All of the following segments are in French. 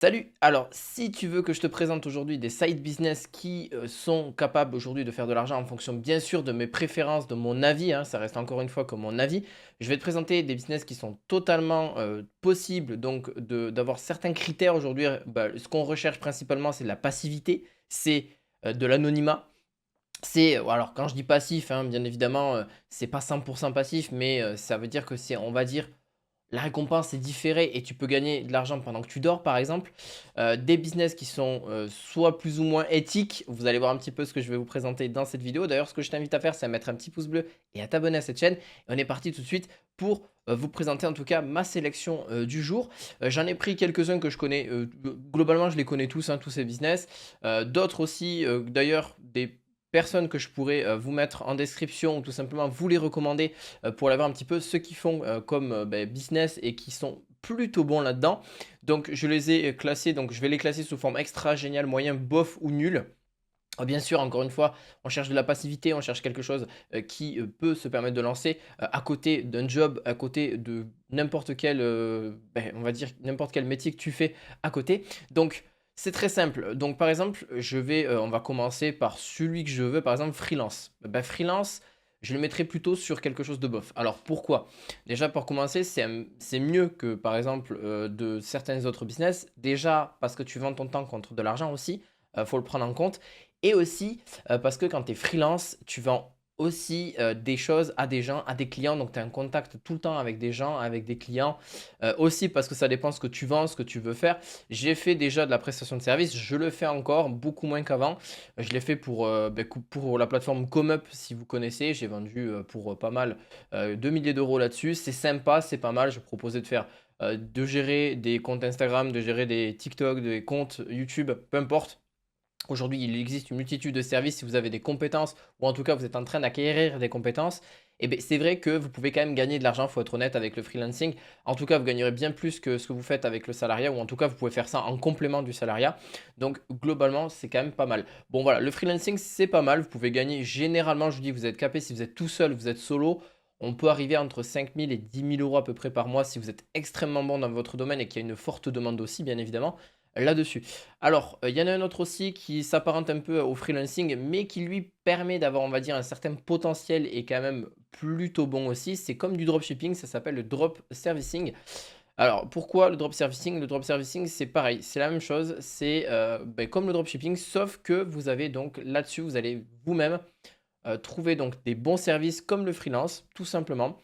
Salut! Alors, si tu veux que je te présente aujourd'hui des side business qui sont capables aujourd'hui de faire de l'argent en fonction bien sûr de mes préférences, de mon avis, hein, ça reste encore une fois que mon avis. Je vais te présenter des business qui sont totalement possibles, donc d'avoir certains critères aujourd'hui. Ce qu'on recherche principalement, c'est de la passivité, c'est de l'anonymat. Alors quand je dis passif, hein, bien évidemment, c'est pas 100% passif, mais ça veut dire que c'est, on va dire, la récompense est différée et tu peux gagner de l'argent pendant que tu dors, par exemple. Des business qui sont, soit plus ou moins éthiques. Vous allez voir un petit peu ce que je vais vous présenter dans cette vidéo. D'ailleurs, ce que je t'invite à faire, c'est à mettre un petit pouce bleu et à t'abonner à cette chaîne. Et on est parti tout de suite pour, vous présenter en tout cas ma sélection, du jour. J'en ai pris quelques-uns que je connais, globalement je les connais tous, hein, tous ces business. D'autres aussi, d'ailleurs des personnes que je pourrais, vous mettre en description ou tout simplement vous les recommander pour aller voir un petit peu ceux qui font comme business et qui sont plutôt bons là-dedans. Donc je les ai classés, donc je vais les classer sous forme extra, génial, moyen, bof ou nul. Bien sûr, encore une fois, on cherche de la passivité, on cherche quelque chose qui peut se permettre de lancer à côté d'un job, à côté de n'importe quel, on va dire, n'importe quel métier que tu fais à côté. Donc, c'est très simple. Donc, par exemple, on va commencer par celui que je veux, par exemple, freelance. Freelance, je le mettrai plutôt sur quelque chose de bof. Alors, pourquoi? Déjà, pour commencer, c'est mieux que, par exemple, de certains autres business. Déjà, parce que tu vends ton temps contre de l'argent aussi. Faut le prendre en compte. Et aussi, parce que quand tu es freelance, tu vends aussi, des choses à des gens, à des clients. Donc tu as un contact tout le temps avec des gens, avec des clients. Aussi parce que ça dépend ce que tu vends, ce que tu veux faire. J'ai fait déjà de la prestation de service, je le fais encore, beaucoup moins qu'avant. Je l'ai fait pour la plateforme ComeUp si vous connaissez. J'ai vendu, pour, pas mal, 2 000 € là-dessus. C'est sympa, c'est pas mal. Je proposais de gérer des comptes Instagram, de gérer des TikTok, des comptes YouTube, peu importe. Aujourd'hui, il existe une multitude de services si vous avez des compétences ou en tout cas vous êtes en train d'acquérir des compétences. Et bien, c'est vrai que vous pouvez quand même gagner de l'argent, il faut être honnête avec le freelancing. En tout cas, vous gagnerez bien plus que ce que vous faites avec le salariat ou en tout cas, vous pouvez faire ça en complément du salariat. Donc, globalement, c'est quand même pas mal. Bon, voilà, le freelancing, c'est pas mal. Vous pouvez gagner généralement, je vous dis, vous êtes capé si vous êtes tout seul, vous êtes solo. On peut arriver entre 5 000 et 10 000 € à peu près par mois si vous êtes extrêmement bon dans votre domaine et qu'il y a une forte demande aussi, bien évidemment, là-dessus. Alors, il y en a un autre aussi qui s'apparente un peu au freelancing, mais qui lui permet d'avoir, on va dire, un certain potentiel et quand même plutôt bon aussi. C'est comme du dropshipping, ça s'appelle le drop servicing. Alors, pourquoi le drop servicing? Le drop servicing, c'est pareil, c'est la même chose, c'est comme le dropshipping, sauf que vous avez donc là-dessus, vous allez vous-même trouver donc des bons services comme le freelance, tout simplement.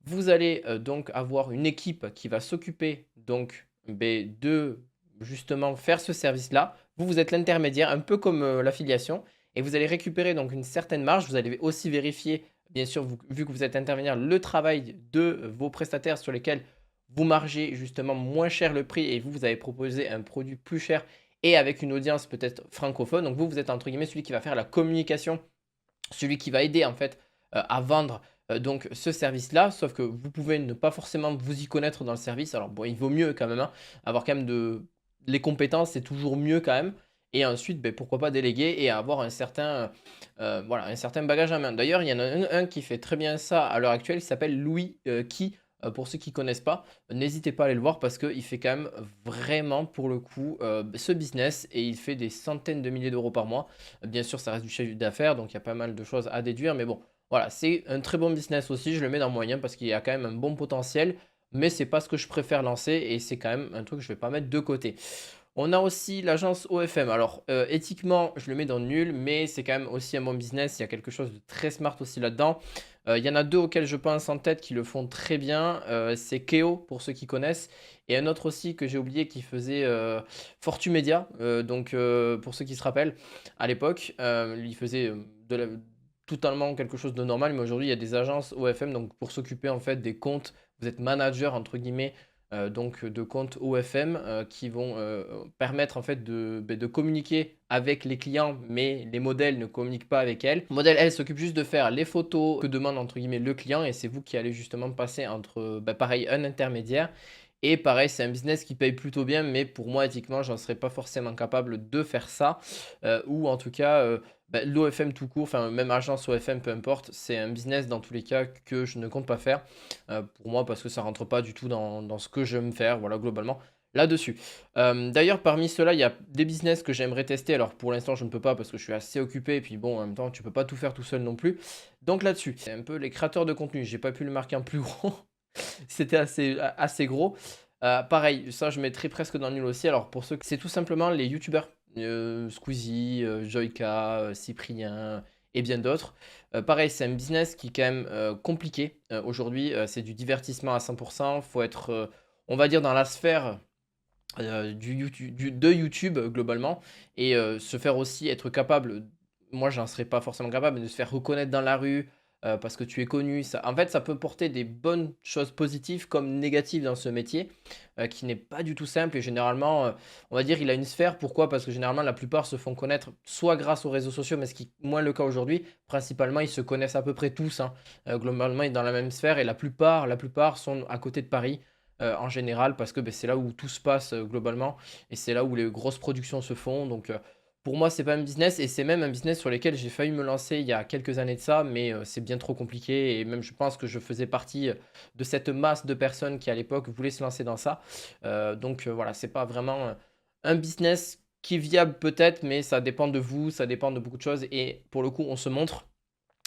Vous allez donc avoir une équipe qui va s'occuper donc de justement faire ce service-là. Vous êtes l'intermédiaire, un peu comme l'affiliation, et vous allez récupérer donc une certaine marge. Vous allez aussi vérifier, bien sûr, vu que vous êtes intermédiaire, le travail de vos prestataires sur lesquels vous margez justement moins cher le prix et vous avez proposé un produit plus cher et avec une audience peut-être francophone. Donc vous êtes entre guillemets celui qui va faire la communication, celui qui va aider en fait à vendre donc ce service-là, sauf que vous pouvez ne pas forcément vous y connaître dans le service. Alors bon, il vaut mieux quand même, hein, avoir quand même les compétences, c'est toujours mieux quand même. Et ensuite, pourquoi pas déléguer et avoir voilà, un certain bagage à main. D'ailleurs, il y en a un qui fait très bien ça à l'heure actuelle, il s'appelle Louis qui, pour ceux qui ne connaissent pas, n'hésitez pas à aller le voir parce qu'il fait quand même vraiment pour le coup ce business et il fait des centaines de milliers d'euros par mois. Bien sûr, ça reste du chiffre d'affaires, donc il y a pas mal de choses à déduire. Mais bon, voilà, c'est un très bon business aussi. Je le mets dans moyen parce qu'il y a quand même un bon potentiel. Mais c'est pas ce que je préfère lancer et c'est quand même un truc que je vais pas mettre de côté. On a aussi l'agence OFM. Alors, éthiquement, je le mets dans nul, mais c'est quand même aussi un bon business. Il y a quelque chose de très smart aussi là-dedans. Il y en a deux auxquels je pense en tête qui le font très bien. C'est Keo, pour ceux qui connaissent. Et un autre aussi que j'ai oublié qui faisait Fortumedia. Pour ceux qui se rappellent, à l'époque, il faisait totalement quelque chose de normal. Mais aujourd'hui, il y a des agences OFM donc pour s'occuper en fait des comptes. Vous êtes manager, entre guillemets, donc de comptes OFM qui vont permettre en fait de communiquer avec les clients, mais les modèles ne communiquent pas avec elles. Le modèle, elle, s'occupe juste de faire les photos que demande entre guillemets le client et c'est vous qui allez justement passer entre, pareil, un intermédiaire. Et pareil, c'est un business qui paye plutôt bien, mais pour moi, éthiquement, j'en serais pas forcément capable de faire ça. Ou en tout cas, l'OFM tout court, enfin même agence OFM, peu importe, c'est un business dans tous les cas que je ne compte pas faire. Pour moi, parce que ça rentre pas du tout dans ce que j'aime faire, voilà, globalement. là-dessus. D'ailleurs, parmi ceux-là, il y a des business que j'aimerais tester. Alors, pour l'instant, je ne peux pas parce que je suis assez occupé. Et puis, bon, en même temps, tu peux pas tout faire tout seul non plus. Donc, là-dessus, c'est un peu les créateurs de contenu. J'ai pas pu le marquer en plus gros. C'était assez gros. Pareil, ça, je mettrais presque dans le nul aussi. Alors, pour ceux, c'est tout simplement les youtubeurs. Squeezie, Joyka, Cyprien et bien d'autres. Pareil, c'est un business qui est quand même compliqué. Aujourd'hui, c'est du divertissement à 100%. Faut être, on va dire, dans la sphère de YouTube globalement et se faire aussi être capable, moi j'en serais pas forcément capable, mais de se faire reconnaître dans la rue parce que tu es connu. En fait, ça peut porter des bonnes choses positives comme négatives dans ce métier qui n'est pas du tout simple et généralement, on va dire, il a une sphère. Pourquoi? Parce que généralement, la plupart se font connaître soit grâce aux réseaux sociaux, mais ce qui est moins le cas aujourd'hui. Principalement, ils se connaissent à peu près tous, hein. Globalement, ils sont dans la même sphère et la plupart sont à côté de Paris en général, parce que c'est là où tout se passe globalement, et c'est là où les grosses productions se font. Donc pour moi, c'est pas un business, et c'est même un business sur lequel j'ai failli me lancer il y a quelques années de ça, mais c'est bien trop compliqué, et même je pense que je faisais partie de cette masse de personnes qui à l'époque voulaient se lancer dans ça. Donc voilà, c'est pas vraiment un business qui est viable peut-être, mais ça dépend de vous, ça dépend de beaucoup de choses, et pour le coup, on se montre.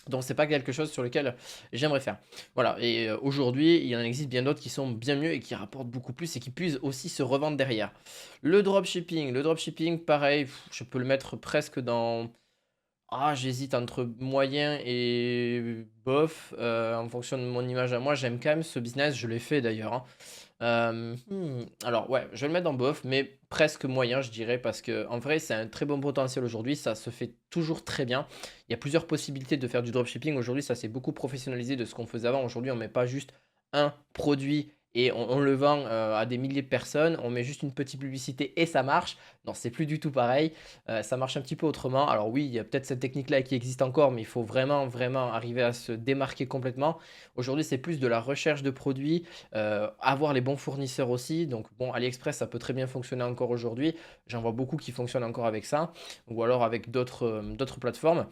Donc c'est pas quelque chose sur lequel j'aimerais faire. Voilà, et aujourd'hui, il en existe bien d'autres qui sont bien mieux et qui rapportent beaucoup plus et qui puissent aussi se revendre derrière. Le dropshipping, pareil, je peux le mettre presque dans, j'hésite entre moyen et bof, en fonction de mon image à moi. J'aime quand même ce business, je l'ai fait d'ailleurs, hein. Alors ouais, je vais le mettre dans bof, mais presque moyen, je dirais, parce que en vrai, c'est un très bon potentiel aujourd'hui. Ça se fait toujours très bien. Il y a plusieurs possibilités de faire du dropshipping. Aujourd'hui, ça s'est beaucoup professionnalisé de ce qu'on faisait avant. Aujourd'hui, on met pas juste un produit et on le vend à des milliers de personnes. On met juste une petite publicité et ça marche. Non, c'est plus du tout pareil. Ça marche un petit peu autrement. Alors oui, il y a peut-être cette technique-là qui existe encore, mais il faut vraiment, vraiment arriver à se démarquer complètement. Aujourd'hui, c'est plus de la recherche de produits, avoir les bons fournisseurs aussi. Donc bon, AliExpress, ça peut très bien fonctionner encore aujourd'hui. J'en vois beaucoup qui fonctionnent encore avec ça, ou alors avec d'autres plateformes.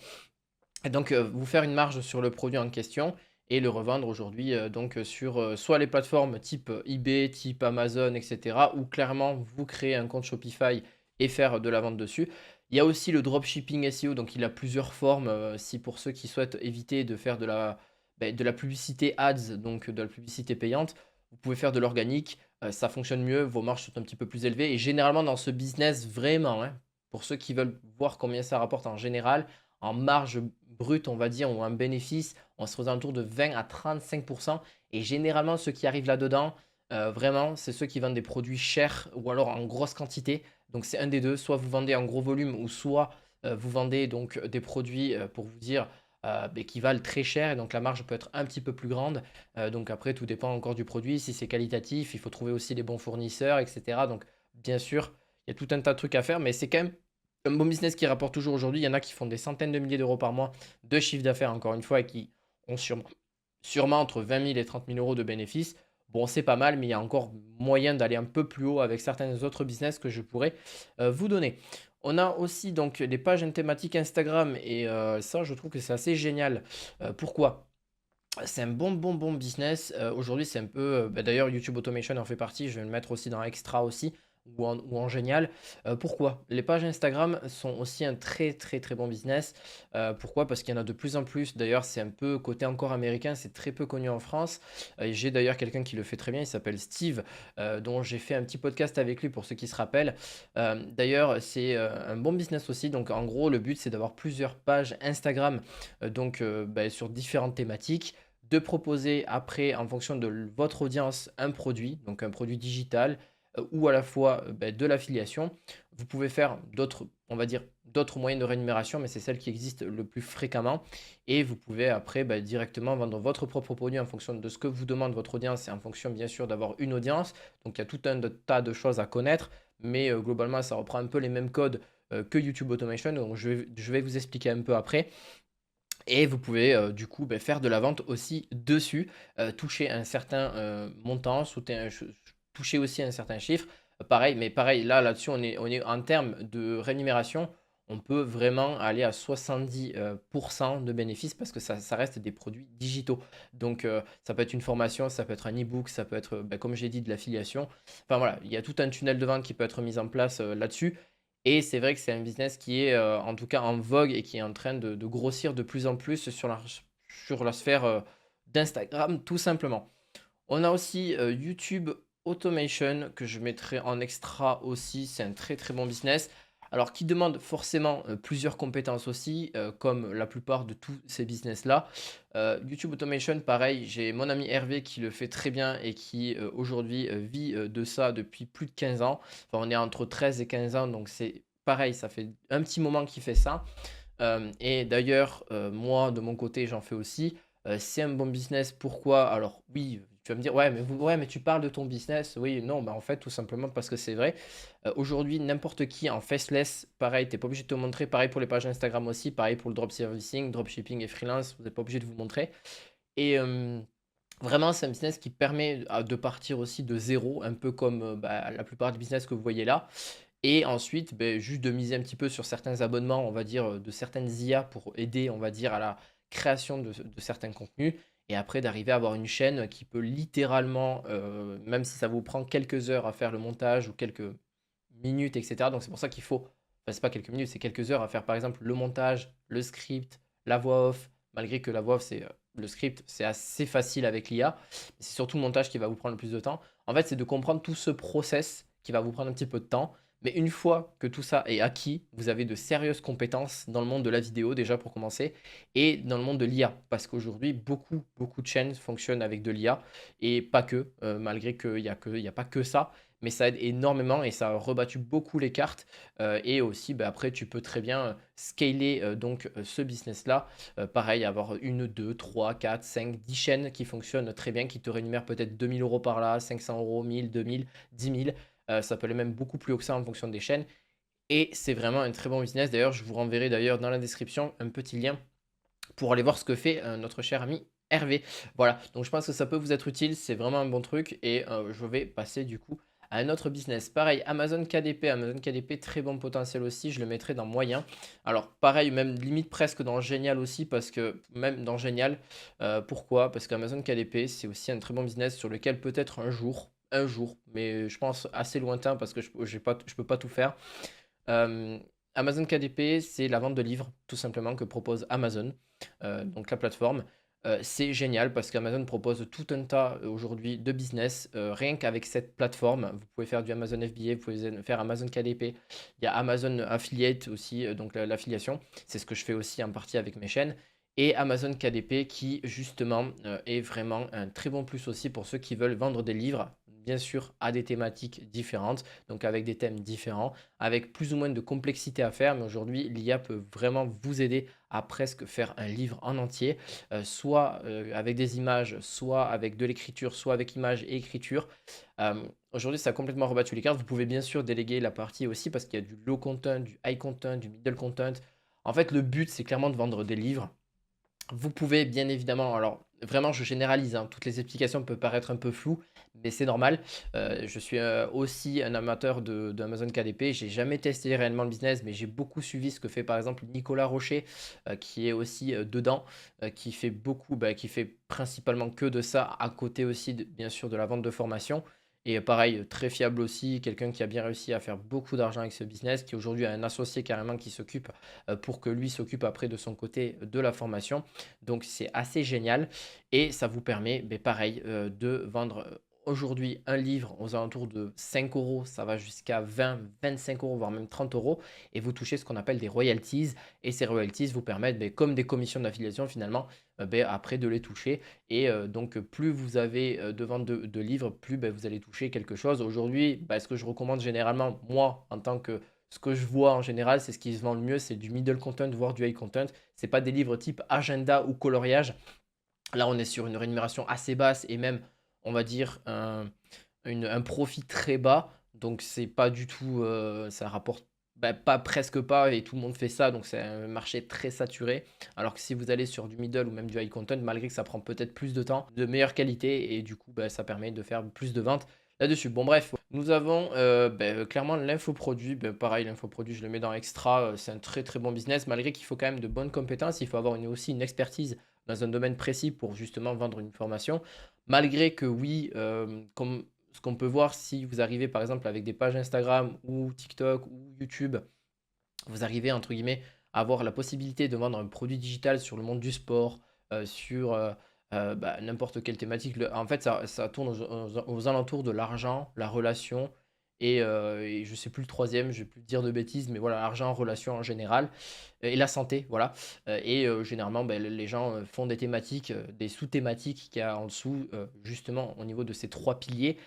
Et donc, vous faire une marge sur le produit en question et le revendre aujourd'hui donc sur soit les plateformes type eBay, type Amazon, etc. ou clairement vous créer un compte Shopify et faire de la vente dessus. Il y a aussi le dropshipping SEO, donc il a plusieurs formes. Si pour ceux qui souhaitent éviter de faire de la publicité ads, donc de la publicité payante, vous pouvez faire de l'organique. Ça fonctionne mieux, vos marges sont un petit peu plus élevées. Et généralement dans ce business, vraiment, hein, pour ceux qui veulent voir combien ça rapporte en général, en marge brute, on va dire, ou un bénéfice, on se aux alentours de 20 à 35%. Et généralement, ceux qui arrivent là-dedans, vraiment, c'est ceux qui vendent des produits chers ou alors en grosse quantité. Donc c'est un des deux, soit vous vendez en gros volume ou soit vous vendez donc des produits pour vous dire qui valent très cher et donc la marge peut être un petit peu plus grande. Donc après, tout dépend encore du produit. Si c'est qualitatif, il faut trouver aussi les bons fournisseurs, etc. Donc bien sûr, il y a tout un tas de trucs à faire, mais c'est quand même un bon business qui rapporte toujours aujourd'hui. Il y en a qui font des centaines de milliers d'euros par mois de chiffre d'affaires, encore une fois, et qui ont sûrement entre 20 000 et 30 000 euros de bénéfices. Bon, c'est pas mal, mais il y a encore moyen d'aller un peu plus haut avec certains autres business que je pourrais vous donner. On a aussi donc les pages thématiques Instagram et ça, je trouve que c'est assez génial. Pourquoi? C'est un bon business. Aujourd'hui, c'est un peu. D'ailleurs, YouTube Automation en fait partie. Je vais le mettre aussi dans Extra aussi ou en Génial. Pourquoi? Les pages Instagram sont aussi un très très très bon business. Pourquoi? Parce qu'il y en a de plus en plus. D'ailleurs, c'est un peu côté encore américain. C'est très peu connu en France. Et j'ai d'ailleurs quelqu'un qui le fait très bien. Il s'appelle Steve, dont j'ai fait un petit podcast avec lui pour ceux qui se rappellent. D'ailleurs, c'est un bon business aussi. Donc, en gros, le but, c'est d'avoir plusieurs pages Instagram sur différentes thématiques de proposer après, en fonction de votre audience, un produit, donc un produit digital, ou à la fois de l'affiliation. Vous pouvez faire d'autres, on va dire, d'autres moyens de rémunération, mais c'est celle qui existe le plus fréquemment. Et vous pouvez après directement vendre votre propre produit en fonction de ce que vous demande votre audience et en fonction bien sûr d'avoir une audience. Donc il y a tout un tas de choses à connaître, mais globalement ça reprend un peu les mêmes codes que YouTube Automation. Donc je vais vous expliquer un peu après. Et vous pouvez du coup faire de la vente aussi dessus, toucher un certain montant, toucher aussi un certain chiffre. Pareil, mais pareil, là-dessus, on est en termes de rémunération, on peut vraiment aller à 70 de bénéfices parce que ça reste des produits digitaux. Donc, ça peut être une formation, ça peut être un e-book, ça peut être, comme j'ai dit, de l'affiliation. Enfin voilà, il y a tout un tunnel de vente qui peut être mis en place là-dessus. Et c'est vrai que c'est un business qui est en tout cas en vogue et qui est en train de grossir de plus en plus sur la sphère d'Instagram, tout simplement. On a aussi YouTube Automation que je mettrai en extra aussi. C'est un très très bon business. Alors, qui demande forcément plusieurs compétences aussi, comme la plupart de tous ces business-là. YouTube Automation, pareil, j'ai mon ami Hervé qui le fait très bien et qui aujourd'hui vit de ça depuis plus de 15 ans. Enfin, on est entre 13 et 15 ans, donc c'est pareil, ça fait un petit moment qu'il fait ça. Et d'ailleurs, moi, de mon côté, j'en fais aussi. C'est un bon business. Pourquoi? Alors oui, tu vas me dire: ouais, mais tu parles de ton business». Oui, non, bah, en fait, tout simplement parce que c'est vrai. Aujourd'hui, n'importe qui en faceless, pareil, tu es pas obligé de te montrer. Pareil pour les pages Instagram aussi, pareil pour le drop servicing, dropshipping et freelance, vous n'êtes pas obligé de vous montrer. Et vraiment, c'est un business qui permet de partir aussi de zéro, un peu comme, bah, la plupart des business que vous voyez là. Et ensuite, beh, juste de miser un petit peu sur certains abonnements, on va dire, de certaines IA pour aider, on va dire, à la création de certains contenus. Et après, d'arriver à avoir une chaîne qui peut littéralement, même si ça vous prend quelques heures à faire le montage ou quelques minutes, etc. Donc c'est pour ça qu'il faut, enfin c'est pas quelques minutes, c'est quelques heures à faire par exemple le montage, le script, la voix off, malgré que la voix off, le script, c'est assez facile avec l'IA. C'est surtout le montage qui va vous prendre le plus de temps. En fait, c'est de comprendre tout ce process qui va vous prendre un petit peu de temps. Mais une fois que tout ça est acquis, vous avez de sérieuses compétences dans le monde de la vidéo déjà pour commencer et dans le monde de l'IA. Parce qu'aujourd'hui, beaucoup de chaînes fonctionnent avec de l'IA et pas que, malgré qu'il y a pas que ça. Mais ça aide énormément et ça a rebattu beaucoup les cartes. Et aussi, bah, après, tu peux très bien scaler ce business-là. Pareil, avoir une, deux, trois, quatre, cinq, 10 chaînes qui fonctionnent très bien, qui te rémunèrent peut-être 2 000 € par là, 500 €, 1000, 2000, 10 000. Ça peut aller même beaucoup plus haut que ça en fonction des chaînes. Et c'est vraiment un très bon business. D'ailleurs, je vous renverrai d'ailleurs dans la description un petit lien pour aller voir ce que fait notre cher ami Hervé. Voilà, donc je pense que ça peut vous être utile, c'est vraiment un bon truc et je vais passer du coup à un autre business. Pareil, Amazon KDP, très bon potentiel aussi, je le mettrai dans moyen. Alors pareil, même limite presque dans génial aussi parce que même dans génial, pourquoi? Parce qu'Amazon KDP, c'est aussi un très bon business sur lequel peut-être un jour, mais je pense assez lointain parce que je peux pas tout faire. Euh, Amazon KDP, c'est la vente de livres, tout simplement, que propose Amazon, donc la plateforme. C'est génial parce qu'Amazon propose tout un tas aujourd'hui de business. Rien qu'avec cette plateforme, vous pouvez faire du Amazon FBA, vous pouvez faire Amazon KDP. Il y a Amazon Affiliate aussi, donc l'affiliation. C'est ce que je fais aussi en partie avec mes chaînes. Et Amazon KDP qui justement est vraiment un très bon plus aussi pour ceux qui veulent vendre des livres, bien sûr à des thématiques différentes, donc avec des thèmes différents avec plus ou moins de complexité à faire, mais aujourd'hui, l'IA peut vraiment vous aider à presque faire un livre en entier, soit avec des images, soit avec de l'écriture, soit avec images et écriture. Aujourd'hui, ça a complètement rebattu les cartes. Vous pouvez bien sûr déléguer la partie aussi parce qu'il y a du low content, du high content, du middle content. En fait, le but, c'est clairement de vendre des livres. Vous pouvez bien évidemment, alors vraiment je généralise, hein, toutes les explications peuvent paraître un peu floues, mais c'est normal. Je suis aussi un amateur d'Amazon KDP. J'ai jamais testé réellement le business, mais j'ai beaucoup suivi ce que fait par exemple Nicolas Rocher, qui est aussi dedans, qui fait beaucoup, bah, qui fait principalement que de ça, à côté aussi bien sûr de la vente de formation. Et pareil, très fiable aussi, quelqu'un qui a bien réussi à faire beaucoup d'argent avec ce business, qui aujourd'hui a un associé carrément qui s'occupe pour que lui s'occupe après de son côté de la formation. Donc c'est assez génial et ça vous permet, ben, pareil, de vendre aujourd'hui un livre aux alentours de 5 euros, ça va jusqu'à 20, 25 euros, voire même 30 euros, et vous touchez ce qu'on appelle des royalties. Et ces royalties vous permettent, ben, comme des commissions d'affiliation finalement, ben, après de les toucher. Et donc plus vous avez de ventes de livres, plus ben, vous allez toucher quelque chose. Aujourd'hui, ben, ce que je recommande généralement, moi, en tant que ce que je vois en général, c'est ce qui se vend le mieux, c'est du middle content, voire du high content. C'est pas des livres type agenda ou coloriage. Là, on est sur une rémunération assez basse et même, on va dire, un profit très bas. Donc, c'est pas du tout, ça rapporte bah, pas presque pas et tout le monde fait ça. Donc, c'est un marché très saturé. Alors que si vous allez sur du middle ou même du high content, malgré que ça prend peut-être plus de temps, de meilleure qualité et du coup, bah, ça permet de faire plus de ventes là-dessus. Bon, bref, Nous avons clairement l'infoproduit. Pareil, l'infoproduit, je le mets dans extra. C'est un très très bon business, malgré qu'il faut quand même de bonnes compétences. Il faut avoir aussi une expertise dans un domaine précis pour justement vendre une formation. Malgré que oui, comme ce qu'on peut voir, si vous arrivez par exemple avec des pages Instagram ou TikTok ou YouTube, vous arrivez entre guillemets à avoir la possibilité de vendre un produit digital sur le monde du sport, sur n'importe quelle thématique. En fait, ça tourne aux alentours de l'argent, la relation et je sais plus le troisième, je vais plus dire de bêtises, mais voilà, argent, relation en général et la santé, voilà. Généralement, les gens font des thématiques, des sous-thématiques qu'il y a en dessous, justement au niveau de ces trois piliers.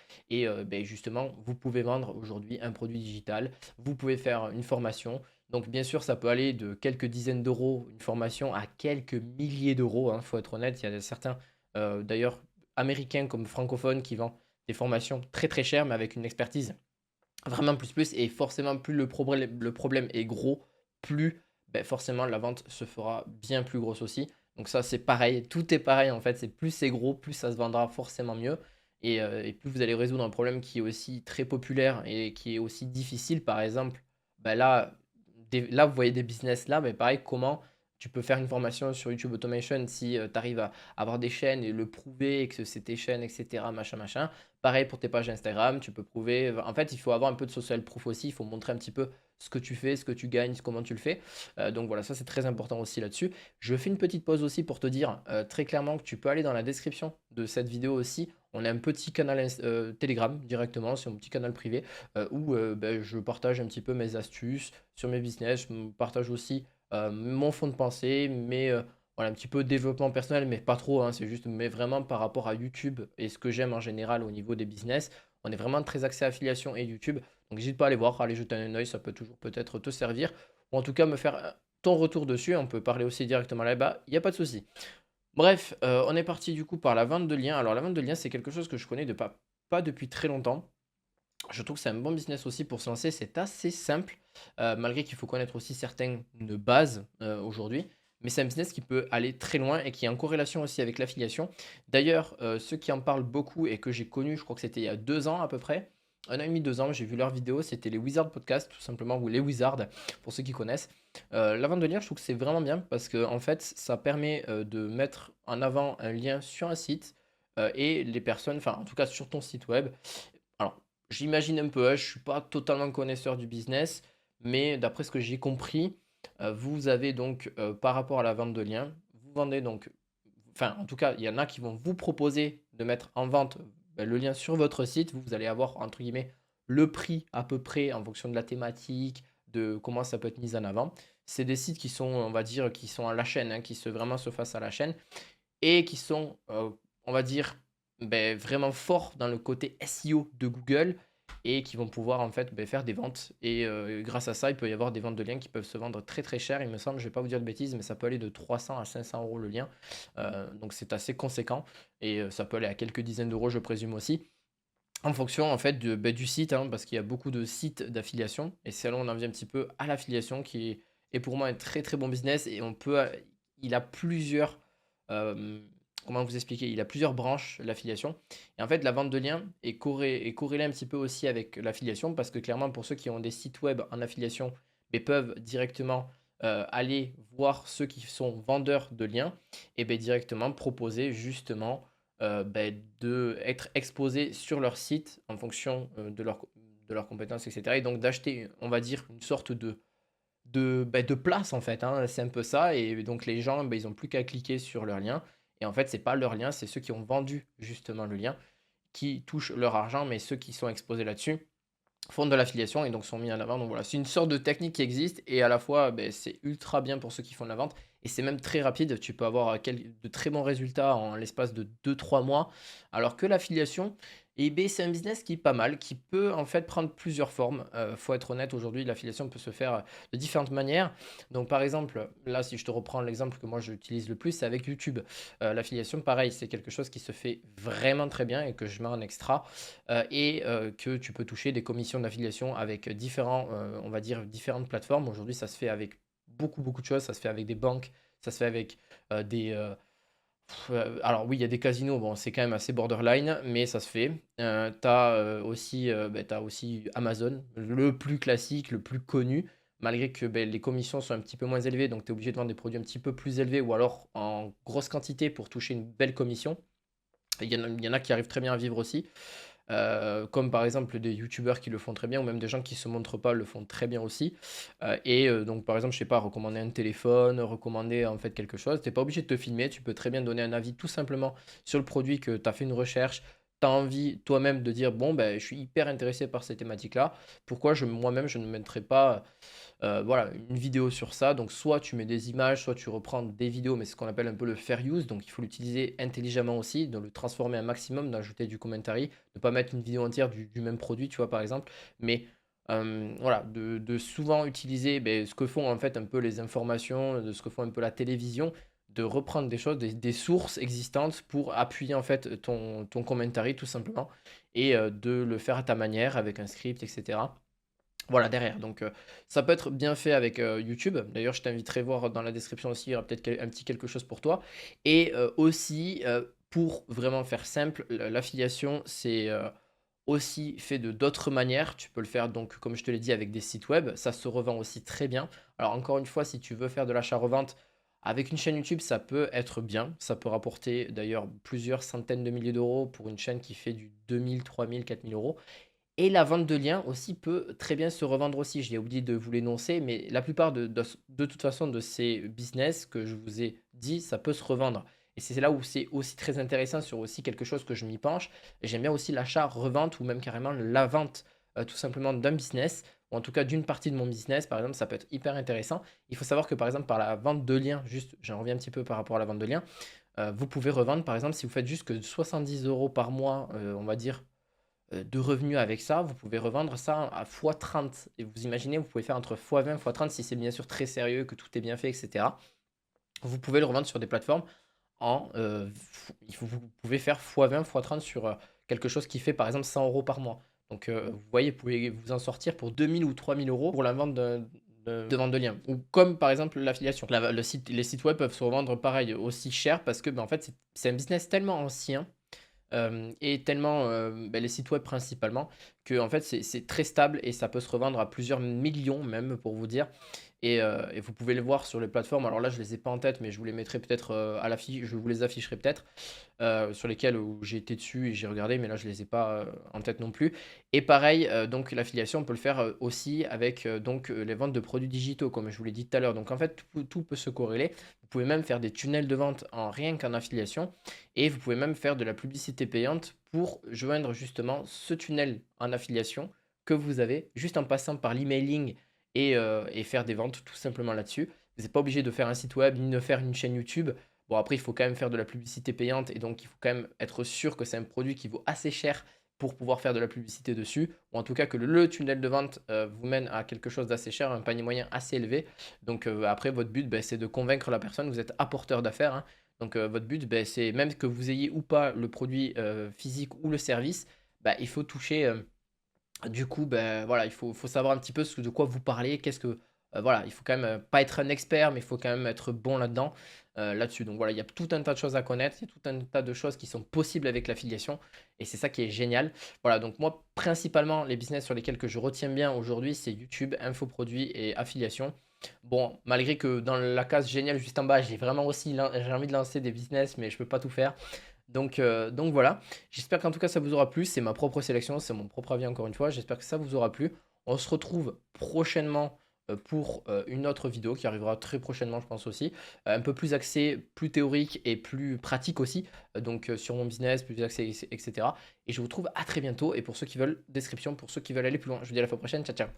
Justement, vous pouvez vendre aujourd'hui un produit digital, vous pouvez faire une formation. Donc bien sûr, ça peut aller de quelques dizaines d'euros, une formation, à quelques milliers d'euros, il faut être honnête. Il y a certains, d'ailleurs, américains comme francophones qui vendent des formations très très chères, mais avec une expertise vraiment plus plus. Et forcément, plus le problème est gros, plus forcément la vente se fera bien plus grosse aussi. Donc ça, c'est pareil, tout est pareil en fait. C'est plus c'est gros, plus ça se vendra forcément mieux. Et plus vous allez résoudre un problème qui est aussi très populaire et qui est aussi difficile, par exemple, là, là, vous voyez des business là, mais pareil, comment tu peux faire une formation sur YouTube Automation si tu arrives à avoir des chaînes et le prouver, et que c'est tes chaînes, etc., machin, machin. Pareil pour tes pages Instagram, tu peux prouver. En fait, il faut avoir un peu de social proof aussi. Il faut montrer un petit peu ce que tu fais, ce que tu gagnes, comment tu le fais. Donc voilà, ça c'est très important aussi là-dessus. Je fais une petite pause aussi pour te dire très clairement que tu peux aller dans la description de cette vidéo aussi. On a un petit canal Telegram directement, c'est mon petit canal privé où je partage un petit peu mes astuces sur mes business. Je partage aussi mon fond de pensée, mais voilà, un petit peu développement personnel, mais pas trop, hein, c'est juste, mais vraiment par rapport à YouTube et ce que j'aime en général au niveau des business. On est vraiment très axé affiliation et YouTube. Donc n'hésite pas à aller voir, à aller jeter un œil, ça peut toujours peut-être te servir. Ou en tout cas me faire ton retour dessus. On peut parler aussi directement là-bas, il n'y a pas de souci. Bref, on est parti du coup par la vente de liens. Alors la vente de liens, c'est quelque chose que je connais pas depuis très longtemps. Je trouve que c'est un bon business aussi pour se lancer. C'est assez simple, malgré qu'il faut connaître aussi certaines bases aujourd'hui. Mais c'est un business qui peut aller très loin et qui est en corrélation aussi avec l'affiliation. D'ailleurs, ceux qui en parlent beaucoup et que j'ai connu, je crois que c'était il y a 2 ans à peu près, 1 an et demi, 2 ans, j'ai vu leurs vidéos, c'était les Wizards Podcast, tout simplement, ou les Wizards, pour ceux qui connaissent. La vente de liens, je trouve que c'est vraiment bien parce que en fait, ça permet de mettre en avant un lien sur un site et les personnes, enfin en tout cas sur ton site web. Alors, j'imagine un peu, hein, je suis pas totalement connaisseur du business, mais d'après ce que j'ai compris, vous avez donc, par rapport à la vente de liens, vous vendez donc, enfin, en tout cas, il y en a qui vont vous proposer de mettre en vente le lien sur votre site. Vous allez avoir, entre guillemets, le prix à peu près en fonction de la thématique, de comment ça peut être mis en avant. C'est des sites qui sont, on va dire, qui sont à la chaîne, hein, qui vraiment se fassent à la chaîne et qui sont, on va dire, vraiment forts dans le côté SEO de Google et qui vont pouvoir en fait faire des ventes. Et grâce à ça, il peut y avoir des ventes de liens qui peuvent se vendre très très cher. Il me semble, je ne vais pas vous dire de bêtises, mais ça peut aller de 300 à 500 euros le lien. Donc c'est assez conséquent et ça peut aller à quelques dizaines d'euros, je présume aussi. En fonction en fait du site, hein, parce qu'il y a beaucoup de sites d'affiliation. Et c'est là où on en vient un petit peu à l'affiliation est pour moi un très très bon business. Et il a plusieurs, euh, comment vous expliquer, il a plusieurs branches, l'affiliation. Et en fait, la vente de liens est corrélée un petit peu aussi avec l'affiliation, parce que clairement, pour ceux qui ont des sites web en affiliation, mais peuvent directement aller voir ceux qui sont vendeurs de liens, et directement proposer justement de être exposés sur leur site en fonction de leurs compétences, etc. Et donc d'acheter, on va dire, une sorte de place en fait, hein. C'est un peu ça. Et donc les gens, ils n'ont plus qu'à cliquer sur leur lien. Et en fait, c'est pas leur lien, c'est ceux qui ont vendu justement le lien qui touchent leur argent, mais ceux qui sont exposés là-dessus font de l'affiliation et donc sont mis en avant. Donc voilà, c'est une sorte de technique qui existe et à la fois, c'est ultra bien pour ceux qui font de la vente et c'est même très rapide. Tu peux avoir de très bons résultats en l'espace de 2 3 mois, alors que l'affiliation, c'est un business qui est pas mal, qui peut en fait prendre plusieurs formes. Faut être honnête, aujourd'hui, l'affiliation peut se faire de différentes manières. Donc par exemple, là, si je te reprends l'exemple que moi j'utilise le plus, c'est avec YouTube. L'affiliation, pareil, c'est quelque chose qui se fait vraiment très bien et que je mets en extra que tu peux toucher des commissions d'affiliation avec on va dire, différentes plateformes. Aujourd'hui, ça se fait avec beaucoup, beaucoup de choses. Ça se fait avec des banques, ça se fait avec des, Alors oui, il y a des casinos, bon, c'est quand même assez borderline, mais ça se fait. Tu as, aussi, tu aussi Amazon, le plus classique, le plus connu, malgré que, les commissions sont un petit peu moins élevées, donc tu es obligé de vendre des produits un petit peu plus élevés ou alors en grosse quantité pour toucher une belle commission. Il y en a qui arrivent très bien à vivre aussi. Comme par exemple des youtubeurs qui le font très bien ou même des gens qui se montrent pas le font très bien aussi. Donc par exemple, je sais pas, recommander un téléphone, recommander en fait quelque chose. Tu pas obligé de te filmer, tu peux très bien donner un avis tout simplement sur le produit que tu as fait une recherche. Tu as envie toi-même de dire, bon, ben, je suis hyper intéressé par ces thématiques-là. Pourquoi moi-même, je ne mettrais pas voilà, une vidéo sur ça. Donc, soit tu mets des images, soit tu reprends des vidéos, mais c'est ce qu'on appelle un peu le fair use. Donc, il faut l'utiliser intelligemment aussi, de le transformer un maximum, d'ajouter du commentary, ne pas mettre une vidéo entière du même produit, tu vois, par exemple. Mais voilà, de souvent utiliser ce que font en fait un peu les informations, de ce que font un peu la télévision, de reprendre des choses, des sources existantes pour appuyer en fait ton commentary tout simplement et de le faire à ta manière avec un script, etc. Voilà, derrière. Donc, ça peut être bien fait avec YouTube. D'ailleurs, je t'inviterai voir dans la description aussi, il y aura peut-être un petit quelque chose pour toi. Et aussi, pour vraiment faire simple, l'affiliation, c'est aussi fait de d'autres manières. Tu peux le faire, donc, comme je te l'ai dit, avec des sites web. Ça se revend aussi très bien. Alors, encore une fois, si tu veux faire de l'achat-revente avec une chaîne YouTube, ça peut être bien. Ça peut rapporter d'ailleurs plusieurs centaines de milliers d'euros pour une chaîne qui fait du 2000, 3000, 4000 euros. Et la vente de liens aussi peut très bien se revendre aussi. J'ai oublié de vous l'énoncer, mais la plupart de toute façon de ces business que je vous ai dit, ça peut se revendre. Et c'est là où c'est aussi très intéressant sur aussi quelque chose que je m'y penche. J'aime bien aussi l'achat-revente ou même carrément la vente tout simplement d'un business ou en tout cas d'une partie de mon business. Par exemple, ça peut être hyper intéressant. Il faut savoir que par exemple par la vente de liens, juste j'en reviens un petit peu par rapport à la vente de liens, vous pouvez revendre par exemple si vous faites juste que 70 euros par mois, on va dire de revenus avec ça, vous pouvez revendre ça à x30. Et vous imaginez, vous pouvez faire entre x20, x30 si c'est bien sûr très sérieux, que tout est bien fait, etc. Vous pouvez le revendre sur des plateformes vous pouvez faire x20, x30 sur quelque chose qui fait par exemple 100 euros par mois. Donc vous voyez, vous pouvez vous en sortir pour 2000 ou 3000 euros pour la vente de vente de liens. Ou comme par exemple l'affiliation. Les sites web peuvent se revendre pareil aussi cher parce que en fait c'est un business tellement ancien et tellement, les sites web principalement, que en fait c'est très stable et ça peut se revendre à plusieurs millions même pour vous dire et vous pouvez les voir sur les plateformes. Alors là, je les ai pas en tête, mais je vous les mettrai peut-être, à l'affiche je vous les afficherai peut-être, sur lesquels où j'ai été dessus et j'ai regardé, mais là je les ai pas, en tête non plus et pareil, donc l'affiliation, on peut le faire, aussi avec, les ventes de produits digitaux comme je vous l'ai dit tout à l'heure. Donc en fait, tout peut se corréler. Vous pouvez même faire des tunnels de vente en rien qu'en affiliation et vous pouvez même faire de la publicité payante pour joindre justement ce tunnel en affiliation que vous avez juste en passant par l'emailing et faire des ventes tout simplement là-dessus. Vous n'êtes pas obligé de faire un site web ni de faire une chaîne YouTube. Bon, après, il faut quand même faire de la publicité payante et donc il faut quand même être sûr que c'est un produit qui vaut assez cher pour pouvoir faire de la publicité dessus, ou en tout cas que le tunnel de vente vous mène à quelque chose d'assez cher, un panier moyen assez élevé. Donc après, votre but, c'est de convaincre la personne, vous êtes apporteur d'affaires, hein. Donc votre but, c'est même que vous ayez ou pas le produit physique ou le service, il faut toucher du coup, voilà, il faut savoir un petit peu de quoi vous parlez, voilà, il faut quand même, pas être un expert, mais il faut quand même être bon là-dedans, là-dessus. Donc voilà, il y a tout un tas de choses à connaître, il y a tout un tas de choses qui sont possibles avec l'affiliation et c'est ça qui est génial. Voilà, donc moi, principalement, les business sur lesquels que je retiens bien aujourd'hui, c'est YouTube, infoproduits et affiliation. Bon, malgré que dans la case génial juste en bas, j'ai envie de lancer des business, mais je peux pas tout faire. Donc voilà, j'espère qu'en tout cas ça vous aura plu. C'est ma propre sélection, c'est mon propre avis encore une fois. J'espère que ça vous aura plu. On se retrouve prochainement pour une autre vidéo qui arrivera très prochainement, je pense aussi. Un peu plus axé, plus théorique et plus pratique aussi. Sur mon business, plus axé, etc. Et je vous retrouve à très bientôt. Et pour ceux qui veulent, description, pour ceux qui veulent aller plus loin. Je vous dis à la fois prochaine. Ciao, ciao.